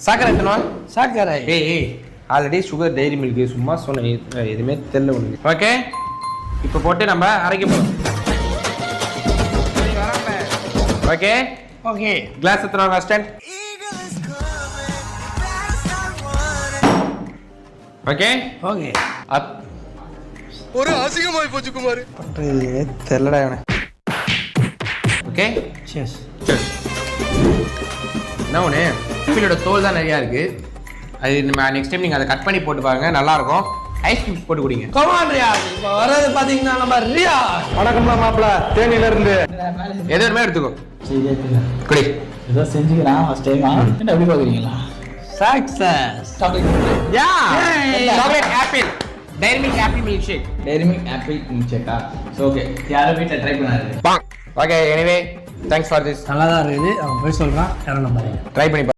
சாக்கரை எத்தனை சாக்கரை ஏய் already sugar diary milk சும்மா சொன்னேன் எதுவுமே தெரியல உனக்கு. ஓகே இப்போ போட்டு நம்ம அரைக்க போகிறோம். ஓகே ஓகே கிளாஸ் எத்தனை ஃபர்ஸ்ட் ஓகே ஓகே அப் ஒரு அசிங்கமாய் போச்சு குமார். தெரியலடா இவனை. ஓகே செஸ் என்ன ஒன்று ஆப்பிளோட தோல் தான் நிறையா இருக்குது. அது நம்ம நெக்ஸ்ட் டைம் நீங்கள் அதை கட் பண்ணி போட்டு பாருங்க, நல்லாயிருக்கும். ஐஸ் கியூப் போட்டு குடிங்க. கமான் ரியா. இப்போ வர்றது பார்த்தீங்கன்னா நம்ம ரியா. வணக்கம்மா மாப்பிள்ள, தேனியில இருந்து எது வேணுமே எடுத்துக்கோ. குடி. ஏதோ செஞ்சுக்கிறான் ஃபர்ஸ்ட் டைம். என்ன எப்படி பார்க்குறீங்களா? Success. Yeah chocolate apple dairy milk apple milkshake. Dairy milk apple milk ஷேக்கா? ஸோ ஓகே, யாரும் வீட்டில் ட்ரை பண்ணாரு. Okay anyway thanks for this. நல்லா தான் இருக்குது. அவன் போய் சொல்கிறான், யாரும் நம்பாதீங்க. ட்ரை பண்ணி